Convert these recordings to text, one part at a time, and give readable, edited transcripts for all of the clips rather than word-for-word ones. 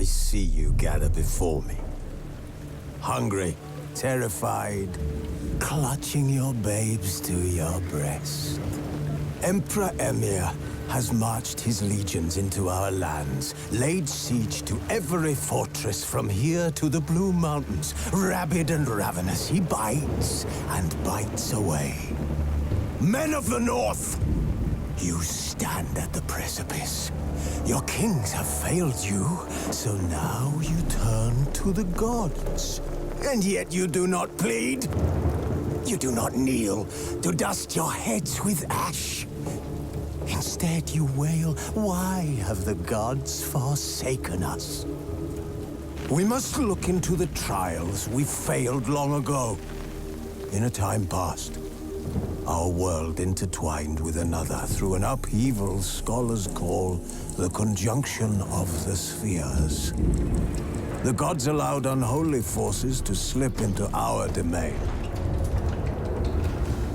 see you gather before me. Hungry, terrified, clutching your babes to your breast. Emperor Emir has marched his legions into our lands, laid siege to every fortress from here to the Blue Mountains. Rabid and ravenous, he bites and bites away. Men of the North, you stand at the precipice. Your kings have failed you, so now you turn to the gods. And yet you do not plead. You do not kneel to dust your heads with ash. Instead you wail, why have the gods forsaken us? We must look into the trials we failed long ago. In a time past, our world intertwined with another through an upheaval scholars call the conjunction of the spheres. The gods allowed unholy forces to slip into our domain.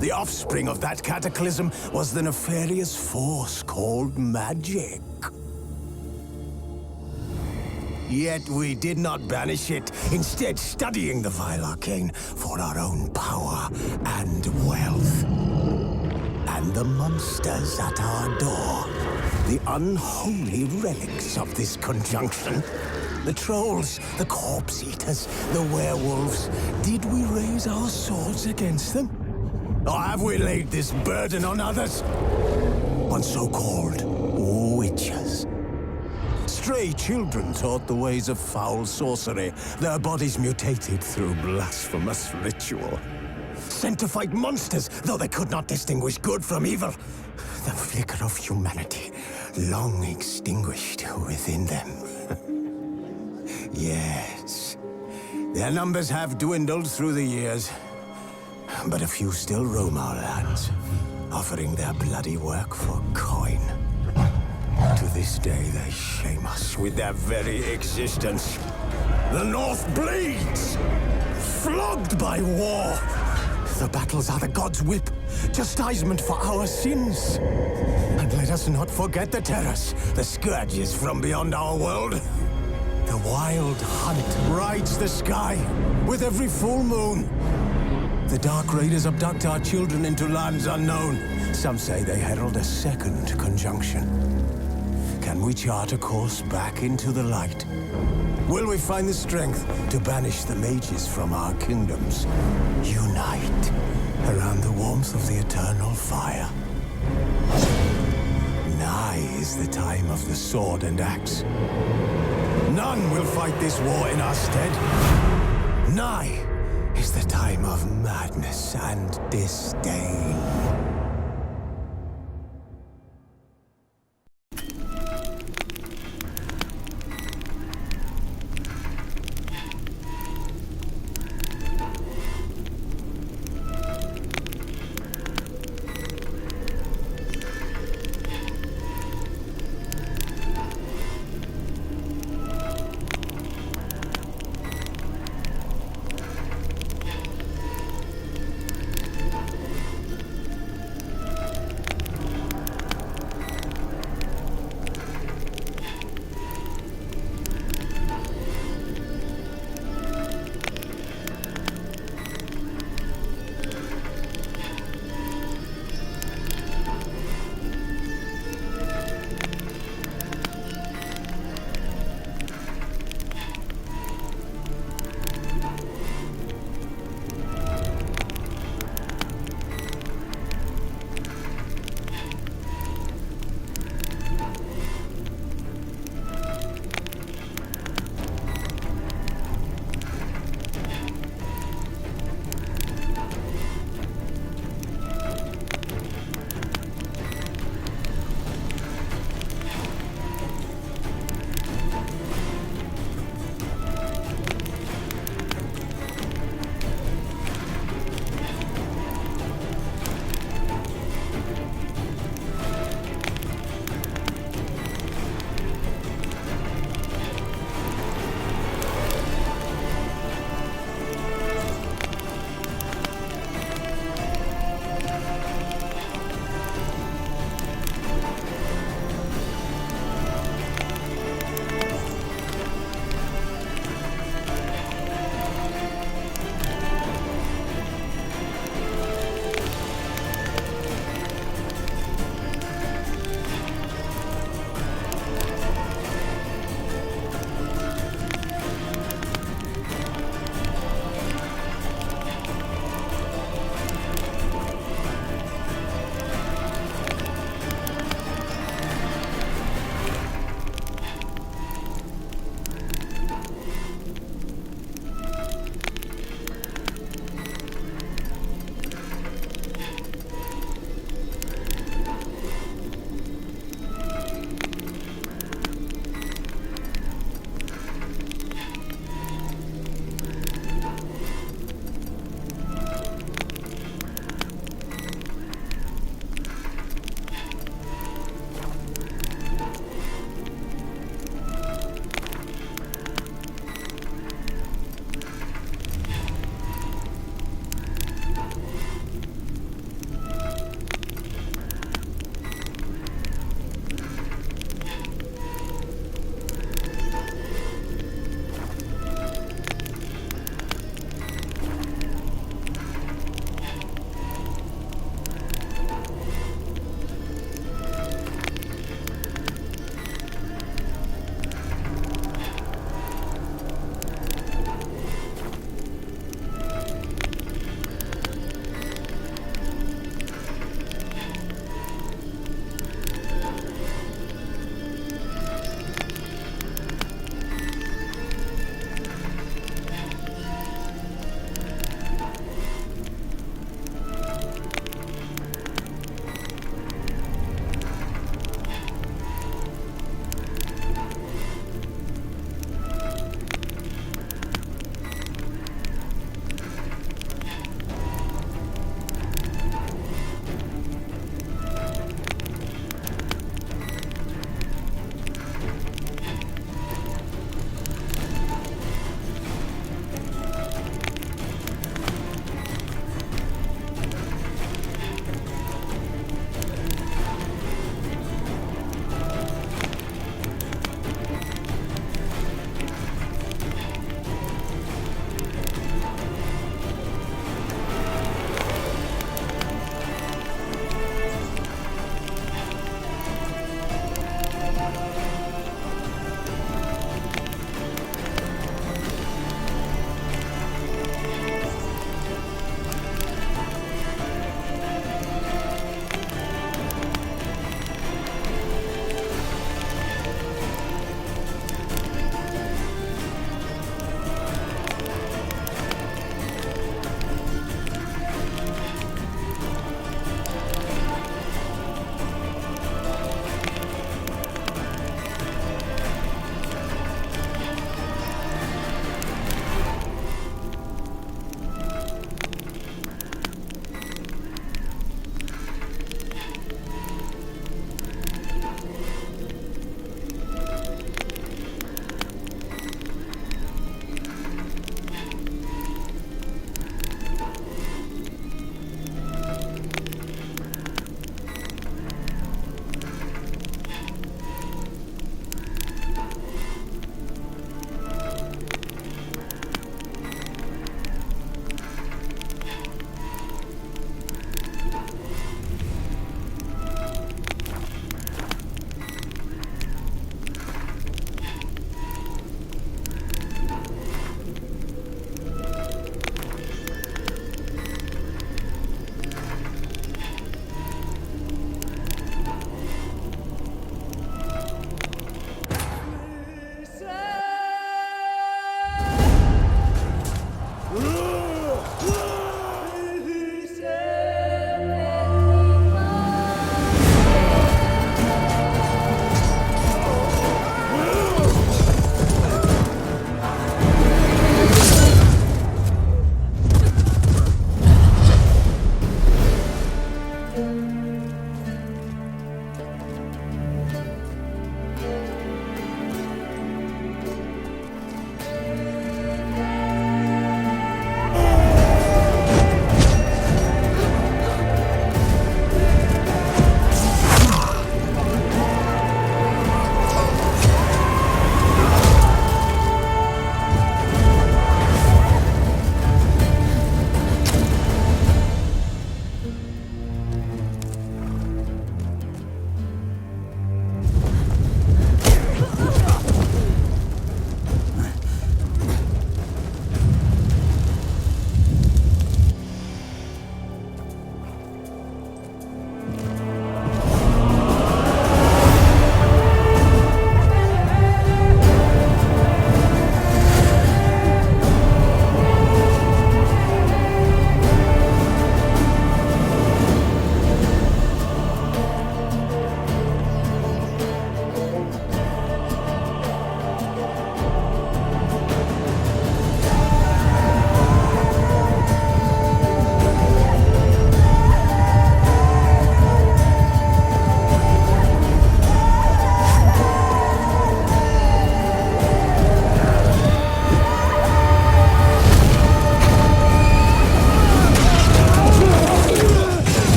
The offspring of that cataclysm was the nefarious force called magic. Yet we did not banish it, instead studying the vile arcane for our own power and wealth. And the monsters at our door, the unholy relics of this conjunction. The trolls, the corpse eaters, the werewolves. Did we raise our swords against them? Or have we laid this burden on others? On so-called witches. Stray children taught the ways of foul sorcery, their bodies mutated through blasphemous ritual. Sent to fight monsters, though they could not distinguish good from evil. The flicker of humanity, long extinguished within them. Yes, their numbers have dwindled through the years, but a few still roam our lands, offering their bloody work for coin. To this day, they shame us with their very existence. The North bleeds, flogged by war. The battles are the gods' whip, chastisement for our sins. And let us not forget the terrors, the scourges from beyond our world. The wild hunt rides the sky with every full moon. The Dark Raiders abduct our children into lands unknown. Some say they herald a second conjunction. Can we chart a course back into the light? Will we find the strength to banish the mages from our kingdoms? Unite around the warmth of the eternal fire. Nigh is the time of the sword and axe. None will fight this war in our stead. Nigh is the time of madness and disdain.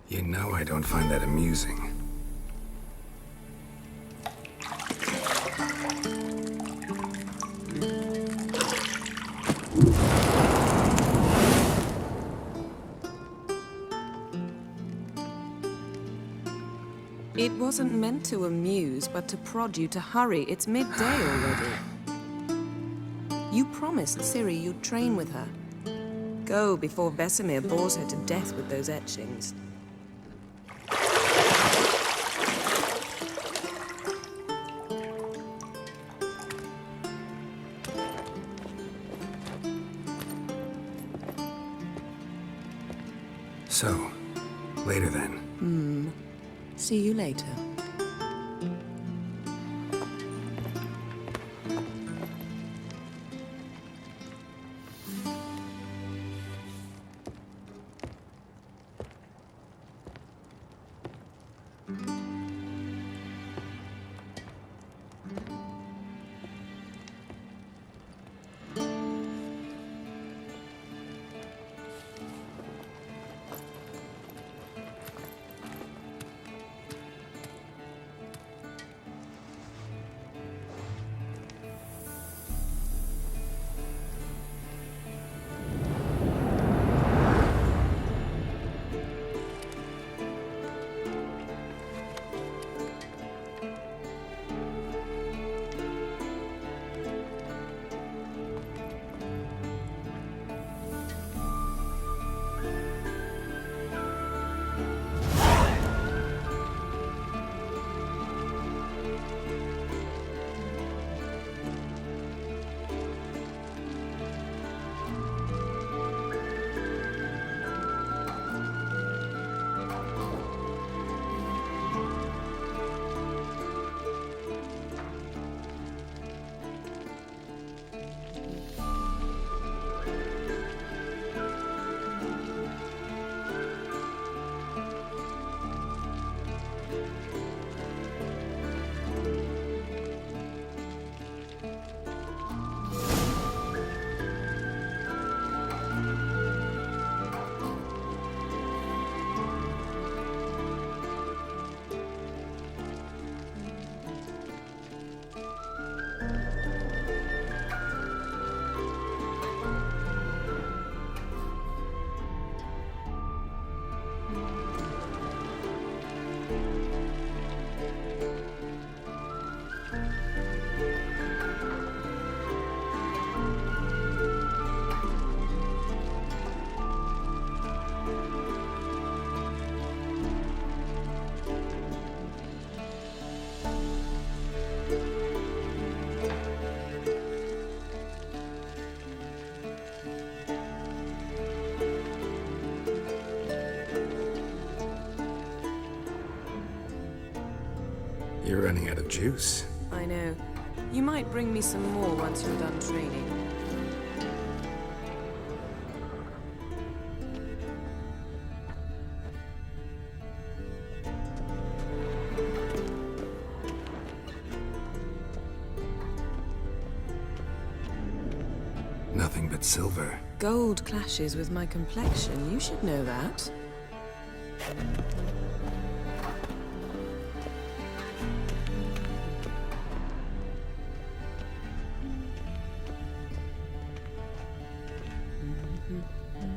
You know I don't find that amusing. It wasn't meant to amuse, but to prod you to hurry. It's midday already. You promised Ciri you'd train with her. Go before Vesemir bores her to death with those etchings. So, later then. See you later. You're running out of juice. I know. You might bring me some more once you're done training. Nothing but silver. Gold clashes with my complexion. You should know that.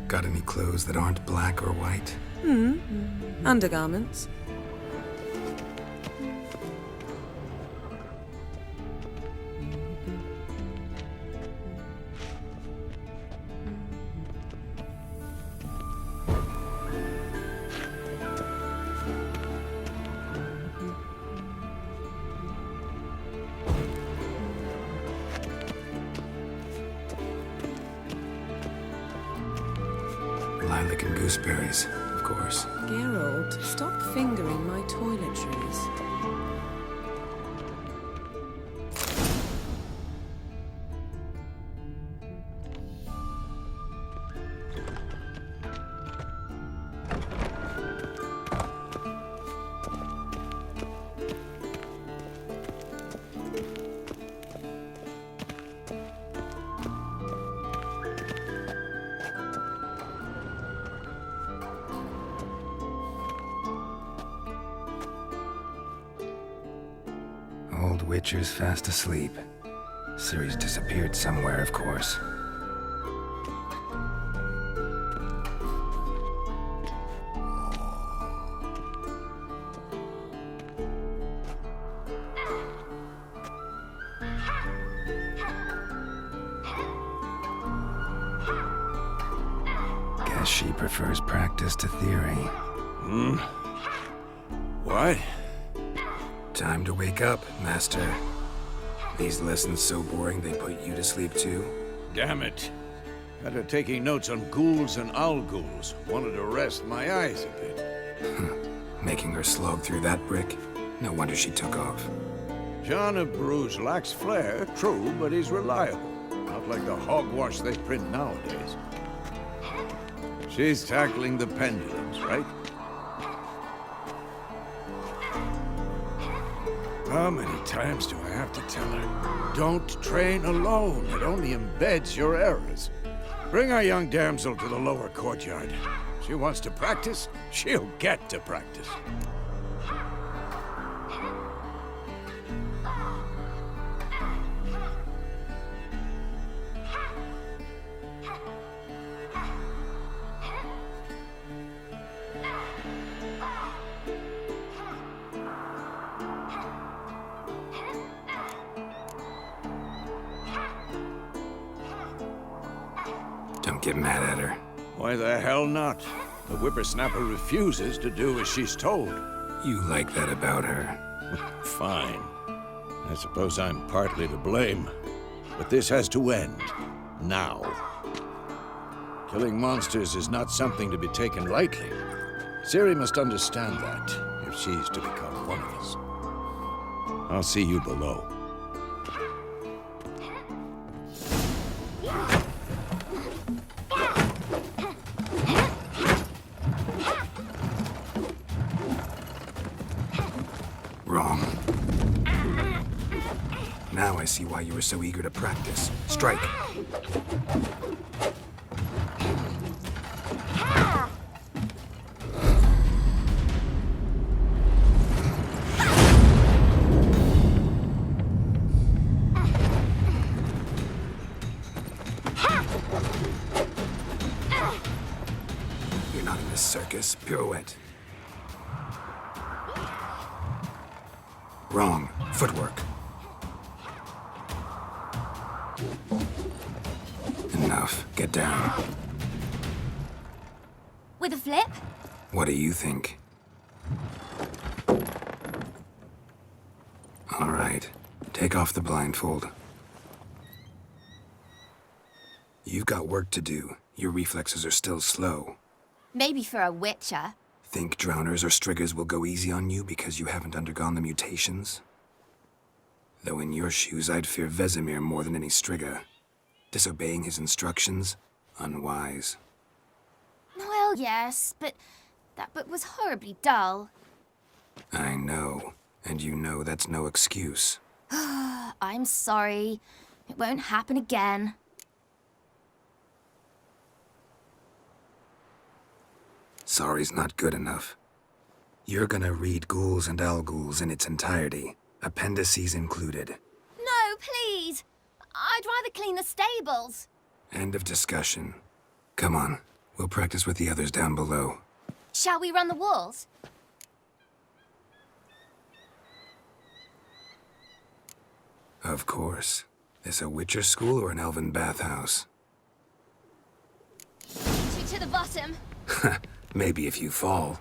Got any clothes that aren't black or white? Undergarments. Lilac and gooseberries, of course. Geralt, stop fingering my toiletries. Witcher's fast asleep. Ciri's disappeared somewhere, of course. Guess she prefers practice to theory. What? Time to wake up, Master. These lessons so boring they put you to sleep too? Damn it. Got her taking notes on ghouls and owl-ghouls. Wanted to rest my eyes a bit. Making her slog through that brick? No wonder she took off. John of Bruges lacks flair, true, but he's reliable. Not like the hogwash they print nowadays. She's tackling the pendulums, right? How many times do I have to tell her? Don't train alone. It only embeds your errors. Bring our young damsel to the lower courtyard. She wants to practice, she'll get to practice. Don't get mad at her. Why the hell not? The whippersnapper refuses to do as she's told. You like that about her. Fine. I suppose I'm partly to blame. But this has to end. Now. Killing monsters is not something to be taken lightly. Ciri must understand that, if she's to become one of us. I'll see you below. Wrong. Now I see why you were so eager to practice. Strike. You're not in this circus. Pirouette. Wrong. Footwork. Enough. Get down. With a flip? What do you think? All right. Take off the blindfold. You've got work to do. Your reflexes are still slow. Maybe for a witcher. Think drowners or striggers will go easy on you because you haven't undergone the mutations? Though in your shoes, I'd fear Vesemir more than any strigger. Disobeying his instructions? Unwise. Well, yes, but that book was horribly dull. I know. And you know that's no excuse. I'm sorry. It won't happen again. Sorry's not good enough. You're gonna read Ghouls and Owl-Ghouls in its entirety, appendices included. No, please! I'd rather clean the stables. End of discussion. Come on, we'll practice with the others down below. Shall we run the walls? Of course. This a Witcher school or an elven bathhouse? To the bottom. Maybe if you fall.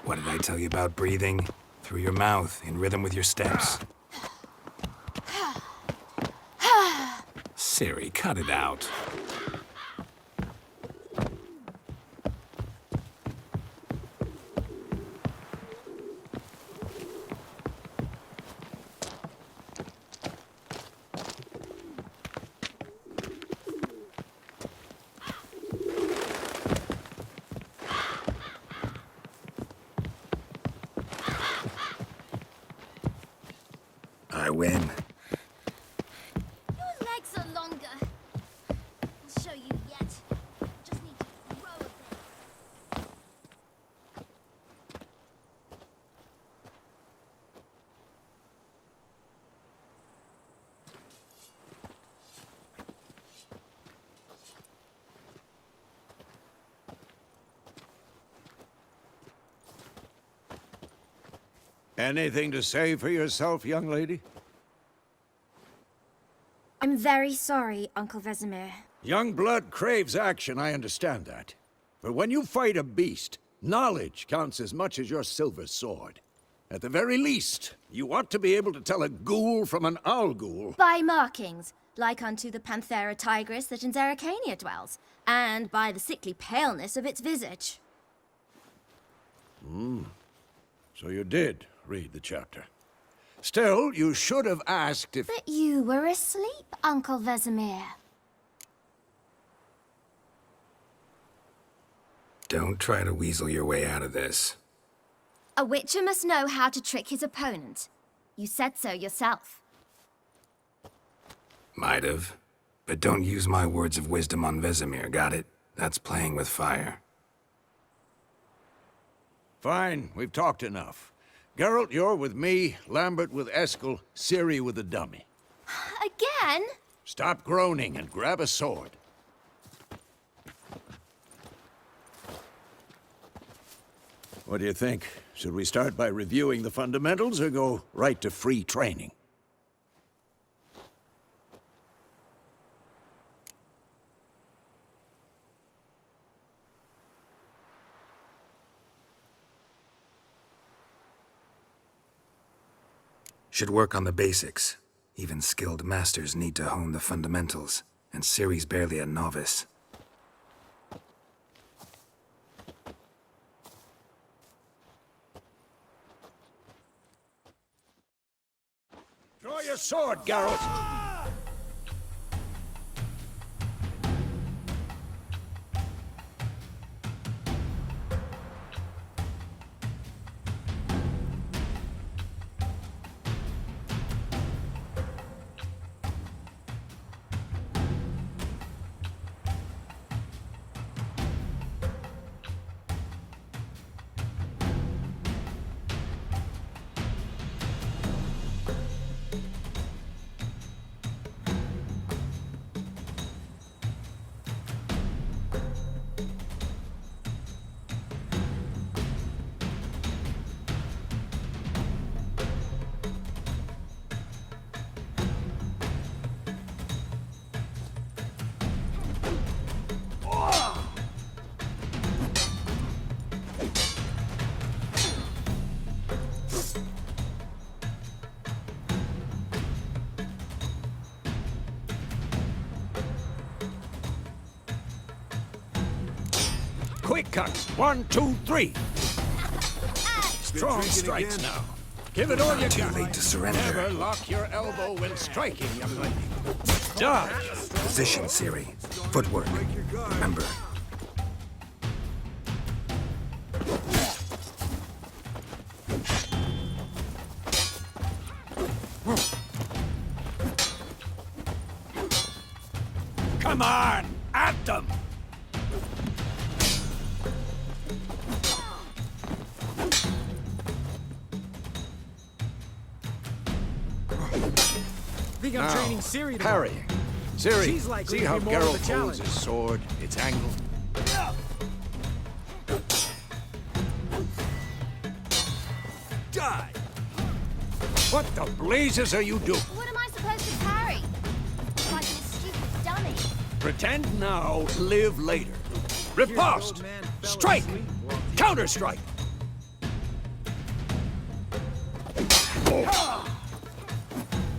What did I tell you about breathing? Through your mouth, in rhythm with your steps. Ciri, cut it out. win. Your legs are longer. I'll show you yet. Just need to grow a bit. Anything to say for yourself, young lady? I'm very sorry, Uncle Vesemir. Young blood craves action, I understand that. But when you fight a beast, knowledge counts as much as your silver sword. At the very least, you ought to be able to tell a ghoul from an owl ghoul. By markings, like unto the Panthera tigris that in Zerrikania dwells, and by the sickly paleness of its visage. So you did read the chapter. Still, you should have asked if... But you were asleep, Uncle Vesemir. Don't try to weasel your way out of this. A witcher must know how to trick his opponent. You said so yourself. Might have. But don't use my words of wisdom on Vesemir, got it? That's playing with fire. Fine, we've talked enough. Geralt, you're with me, Lambert with Eskel, Ciri with the dummy. Again? Stop groaning and grab a sword. What do you think? Should we start by reviewing the fundamentals or go right to free training? Should work on the basics. Even skilled masters need to hone the fundamentals, and Ciri's barely a novice. Draw your sword, Geralt! Quick cuts. 1, 2, 3. Strong strikes again. now. Give it all you Too got. late to surrender. Never lock your elbow when striking, young lady. Dodge. Position, Ciri. Footwork. Remember. Come on, at them. Think I'm training Ciri to Parrying. Ciri, She's likely see to how be more of a Geralt holds challenge. his sword, its angle? Die! What the blazes are you doing? What am I supposed to parry? Like a stupid dummy. Pretend now, live later. Riposte! old man fell Strike! asleep while he- Counter-strike!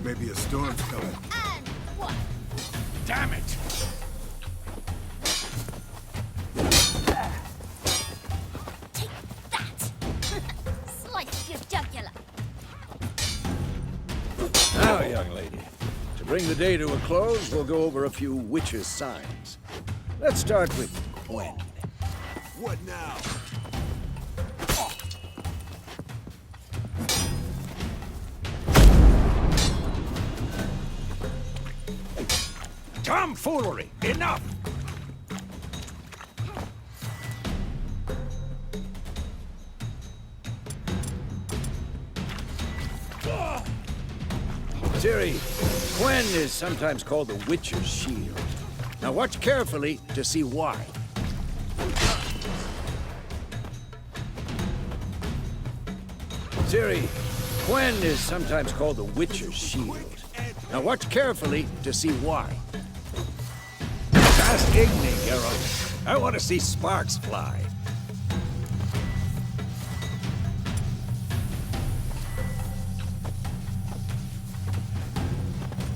Maybe a storm's coming. And what? Damn it! Take that! Slice your jugular. Now, young lady, to bring the day to a close, we'll go over a few witches' signs. Let's start with Gwen. What now? Tomfoolery! Enough! Ciri, Gwen is sometimes called the Witcher's Shield. Now watch carefully to see why. Ciri, Gwen is sometimes called the Witcher's Shield. Now watch carefully to see why. Ask Igni, Geralt. I want to see sparks fly.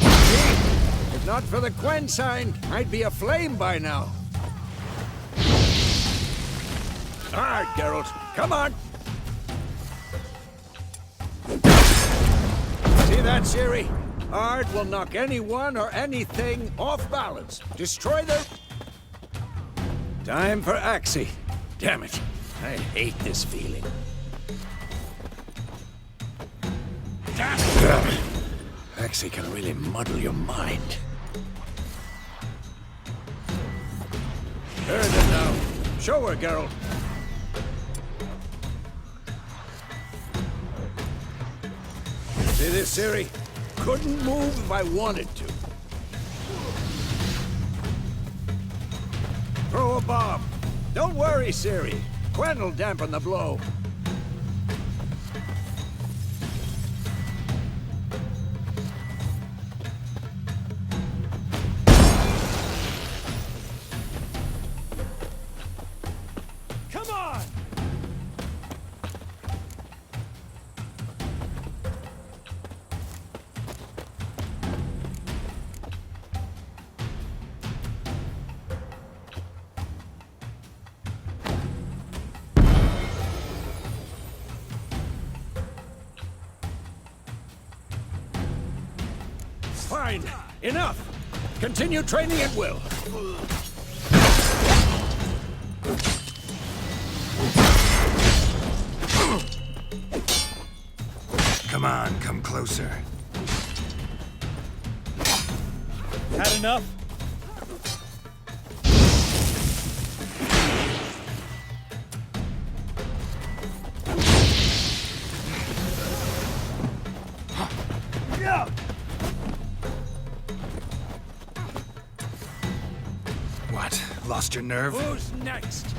If not for the Gwen sign, I'd be aflame by now. All right, Geralt, come on. See that, Ciri? Ard will knock anyone or anything off balance. Destroy their... Time for Axii. Damn it. I hate this feeling. Damn it! Axii can really muddle your mind. Heard it now. Show her, Geralt. See this, Ciri? Couldn't move if I wanted to. Throw a bomb. Don't worry, Ciri. Gwen will dampen the blow. Come on! Fine. Enough. Continue training at will. Come on, come closer. Had enough? What? Lost your nerve? Who's next?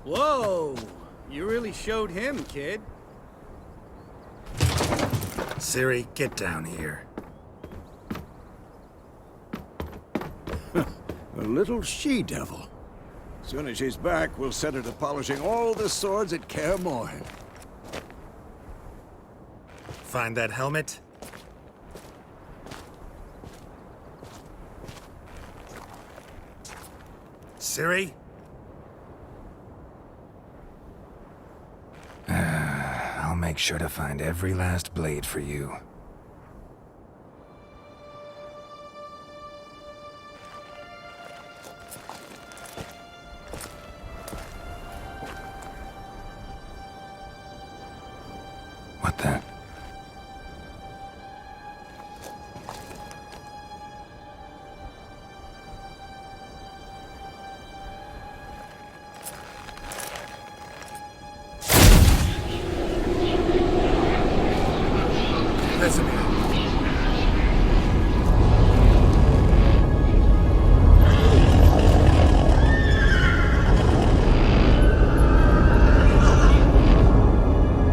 Whoa! You really showed him, kid. Ciri, get down here. A little she-devil. Soon as she's back, we'll set her to polishing all the swords at Kaer Morhen. Find that helmet? Ciri? I'll make sure to find every last blade for you. What the?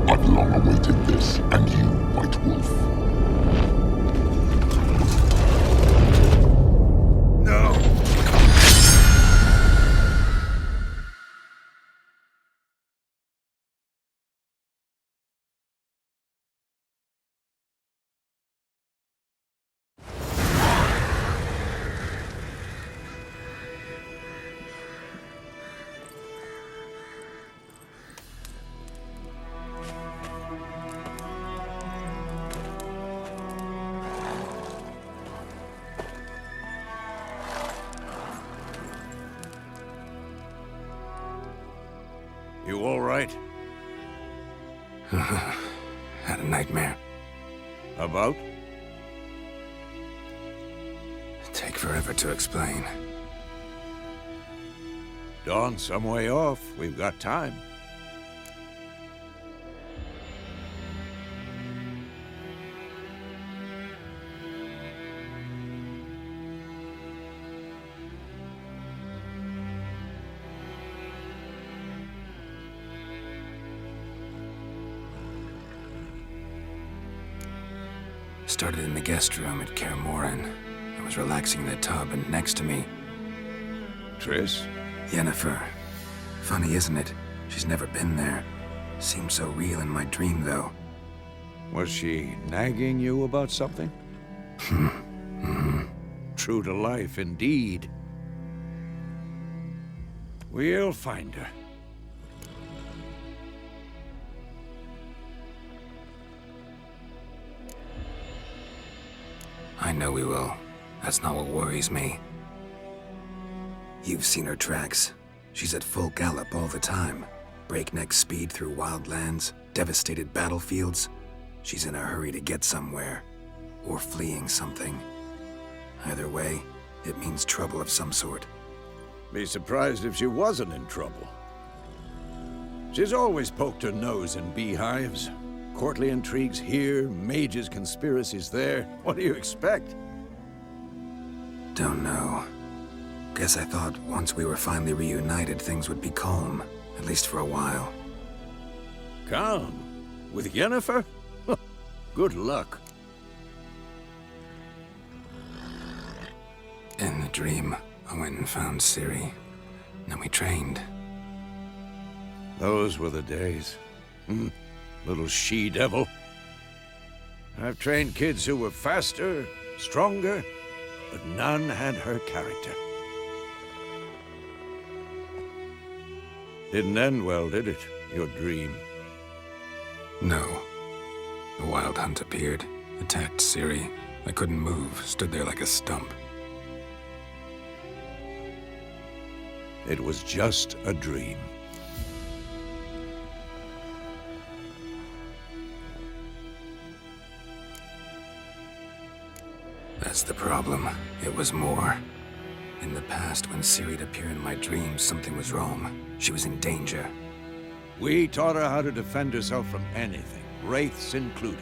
I've long awaited this, and you, White Wolf. No! You all right? Had a nightmare. About? Take forever to explain. Dawn's some way off. We've got time. Started in the guest room at Kaer Morhen. I was relaxing in the tub, and next to me, Triss? Yennefer. Funny, isn't it? She's never been there. Seemed so real in my dream, though. Was she nagging you about something? True to life, indeed. We'll find her. I know we will. That's not what worries me. You've seen her tracks. She's at full gallop all the time. Breakneck speed through wild lands, devastated battlefields. She's in a hurry to get somewhere. Or fleeing something. Either way, it means trouble of some sort. Be surprised if she wasn't in trouble. She's always poked her nose in beehives. Courtly intrigues here, mages' conspiracies there. What do you expect? Don't know. Guess I thought once we were finally reunited, things would be calm. At least for a while. Calm? With Yennefer? Good luck. In the dream, I went and found Ciri. Then we trained. Those were the days. Little she-devil. I've trained kids who were faster, stronger, but none had her character. Didn't end well, did it? Your dream? No. The Wild Hunt appeared, attacked Ciri. I couldn't move, stood there like a stump. It was just a dream. That's the problem. It was more. In the past, when Ciri'd appear in my dreams, something was wrong. She was in danger. We taught her how to defend herself from anything, wraiths included.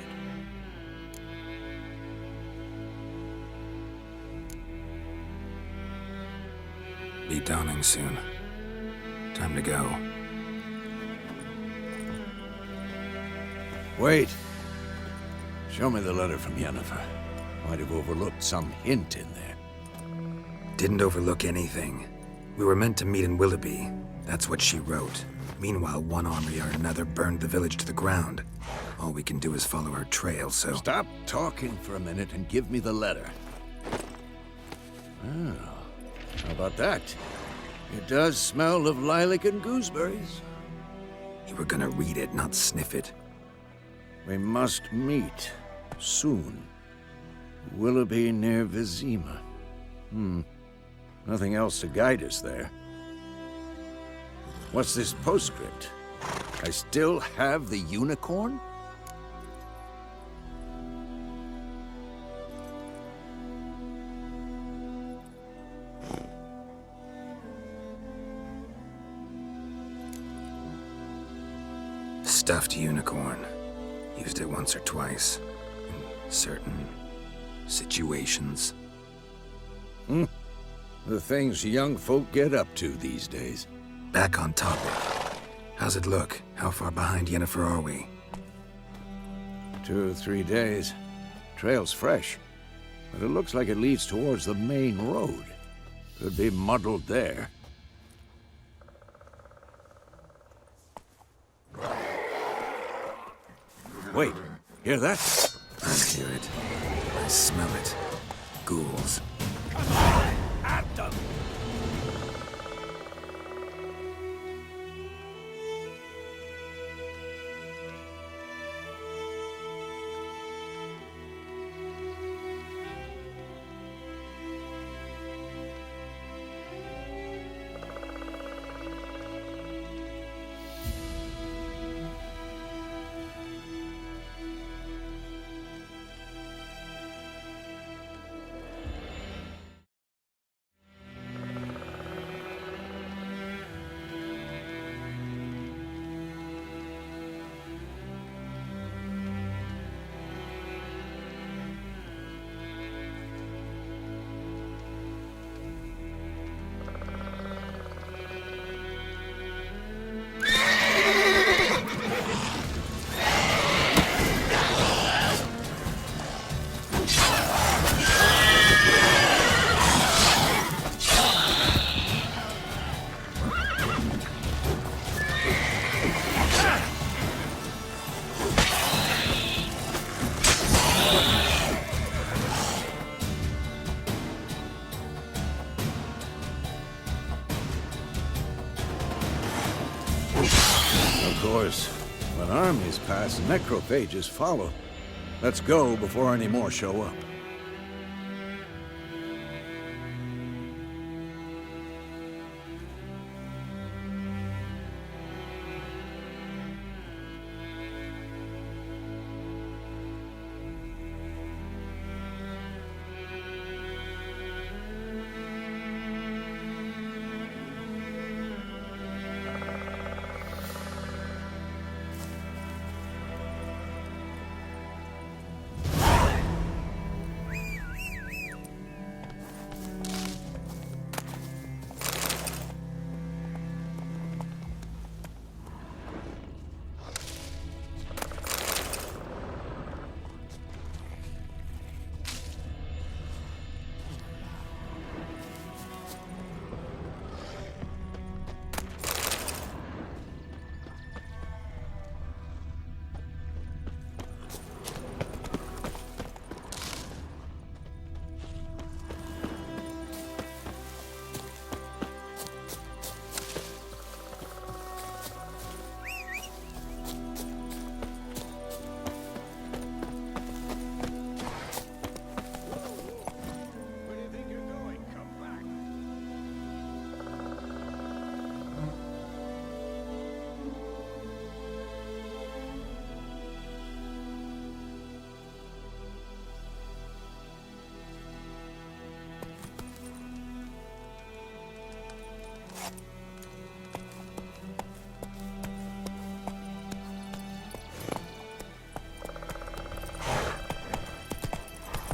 Be dawning soon. Time to go. Wait. Show me the letter from Yennefer. Might have overlooked some hint in there. Didn't overlook anything. We were meant to meet in Willoughby. That's what she wrote. Meanwhile, one army or another burned the village to the ground. All we can do is follow her trail, so... Stop talking for a minute and give me the letter. Oh, how about that? It does smell of lilac and gooseberries. You were gonna read it, not sniff it. We must meet soon. Willoughby near Vizima. Nothing else to guide us there. What's this postscript? I still have the unicorn? Stuffed unicorn. Used it once or twice. In certain situations. The things young folk get up to these days. Back on topic. How's it look? How far behind Yennefer are we? 2 or 3 days. Trail's fresh, but it looks like it leads towards the main road. Could be muddled there. Wait, hear that? I hear it. I smell it. Ghouls. At them! Of course, when armies pass, necrophages follow. Let's go before any more show up.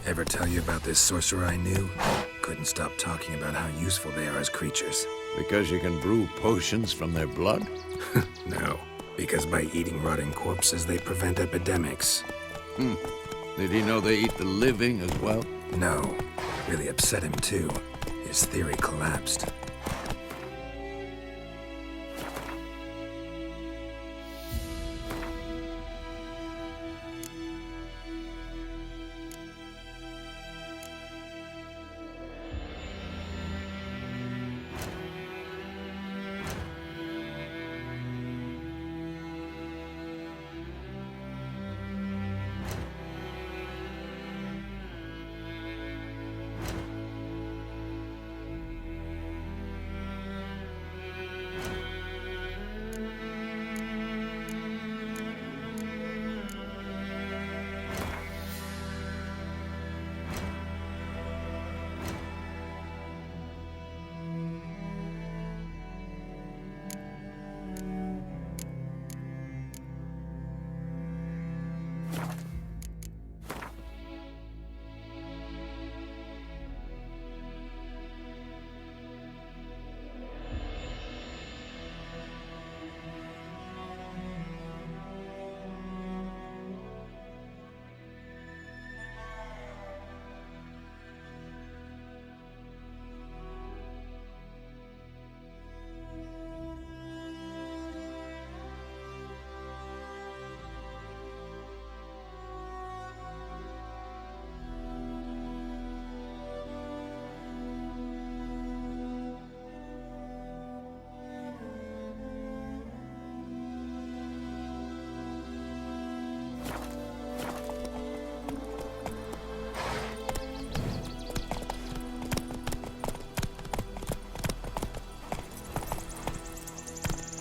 Ever tell you about this sorcerer I knew? Couldn't stop talking about how useful they are as creatures. Because you can brew potions from their blood? No, because by eating rotting corpses, they prevent epidemics. Did he know they eat the living as well? No, really upset him too. His theory collapsed.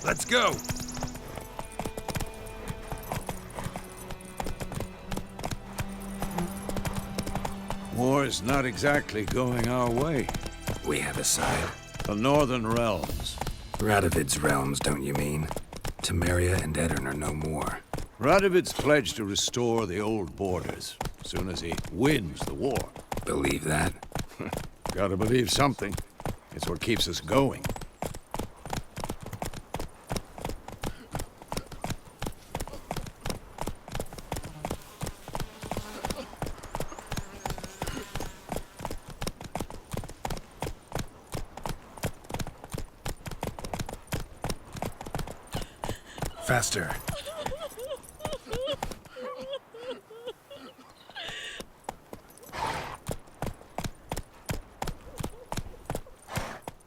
Let's go! War's not exactly going our way. We have a side. The Northern Realms. Radovid's realms, don't you mean? Temeria and Edirn are no more. Radovid's pledged to restore the old borders, as soon as he wins the war. Believe that? Gotta believe something. It's what keeps us going. Faster.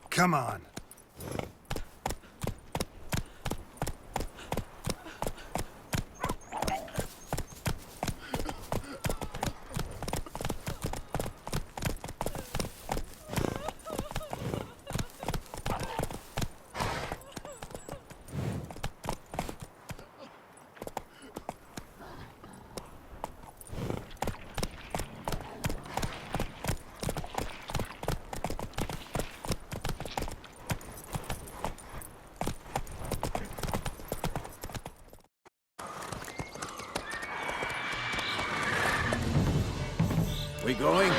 Come on. We going?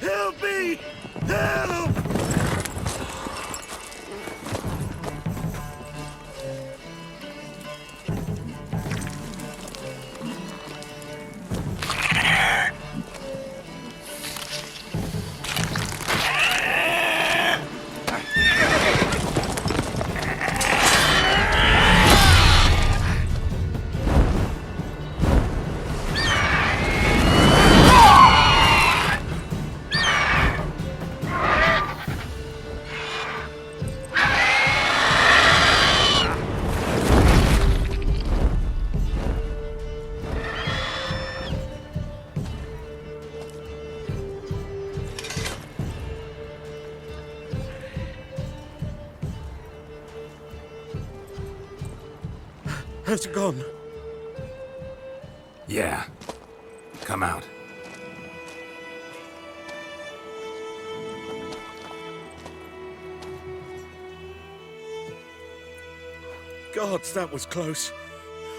Help me! Help! Has it gone? Yeah. Come out. Gods, that was close.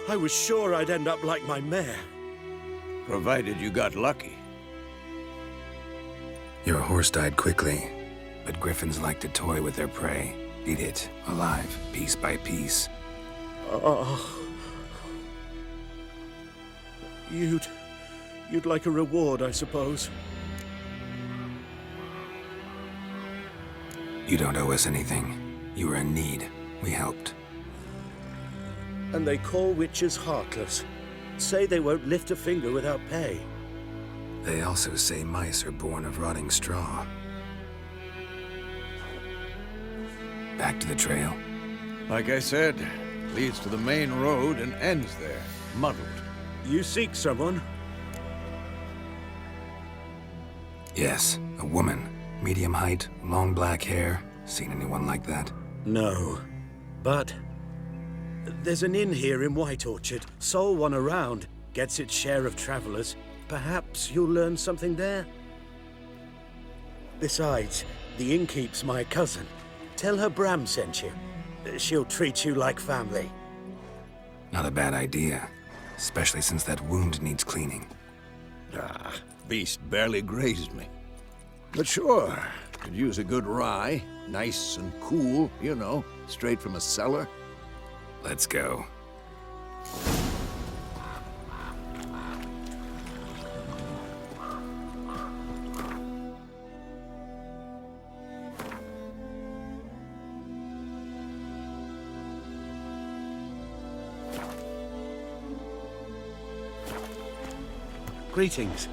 I was sure I'd end up like my mare. Provided you got lucky. Your horse died quickly, but griffins like to toy with their prey. Eat it, alive, piece by piece. Oh. You'd like a reward, I suppose. You don't owe us anything. You were in need. We helped. And they call witches heartless. Say they won't lift a finger without pay. They also say mice are born of rotting straw. Back to the trail. Like I said, leads to the main road and ends there, muddled. You seek someone? Yes, a woman. Medium height, long black hair. Seen anyone like that? No. But there's an inn here in White Orchard. Sole one around. Gets its share of travelers. Perhaps you'll learn something there? Besides, the innkeep's my cousin. Tell her Bram sent you. She'll treat you like family. Not a bad idea. Especially since that wound needs cleaning. Ah, beast barely grazed me. But sure, could use a good rye. Nice and cool, you know, straight from a cellar. Let's go. Greetings.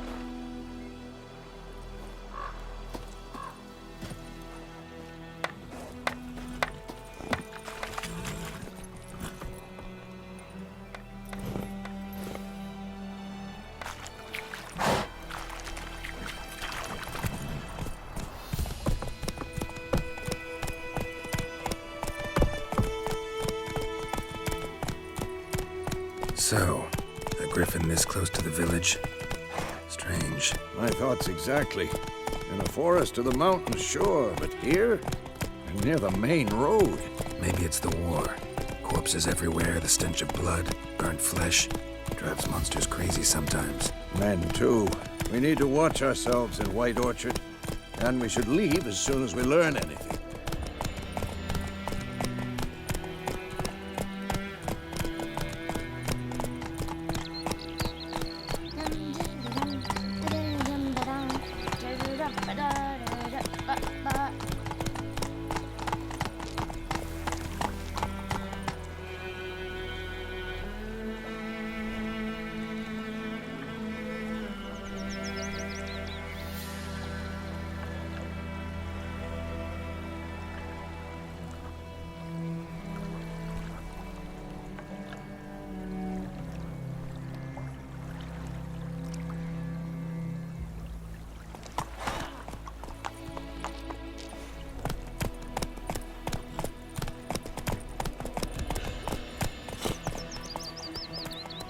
So, a griffin this close to the village? Strange. My thoughts exactly. In a forest to the mountains, sure, but here? And near the main road. Maybe it's the war. Corpses everywhere, the stench of blood, burnt flesh. Drives monsters crazy sometimes. Men, too. We need to watch ourselves in White Orchard. And we should leave as soon as we learn anything.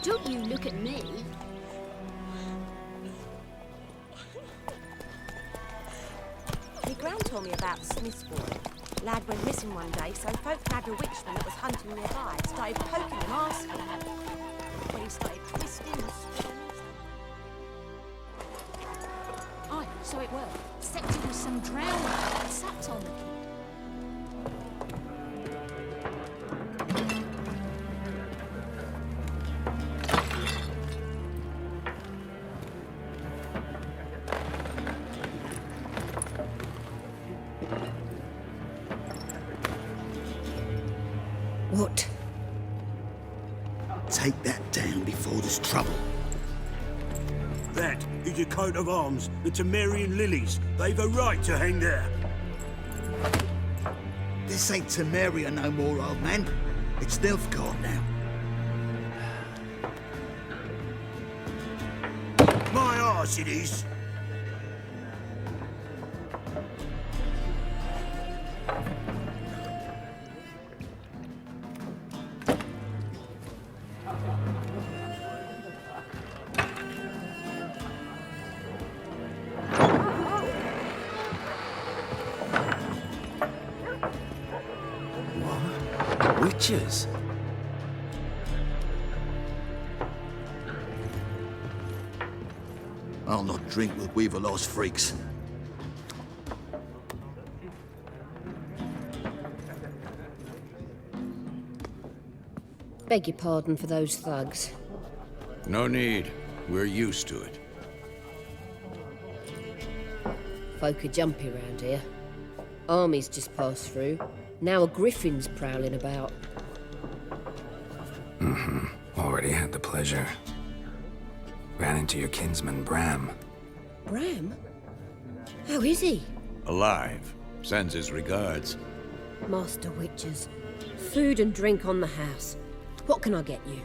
Don't you look at me. My gran told me about Smith's boy. Lad went missing one day, so folk nabbed a witchman that was hunting nearby and started poking and asking. Then he started twisting and spinning. Aye, so it were. Except it was some drowning that sat on the kid. What? Take that down before there's trouble. That is a coat of arms, the Temerian lilies. They've a right to hang there. This ain't Temeria no more, old man. It's Nilfgaard now. My arse it is. Witches? I'll not drink with Weaverlaw's freaks. Beg your pardon for those thugs. No need. We're used to it. Folk are jumpy round here. Armies just passed through. Now a griffin's prowling about. Already had the pleasure. Ran into your kinsman, Bram. Bram? How is he? Alive. Sends his regards. Master Witches. Food and drink on the house. What can I get you?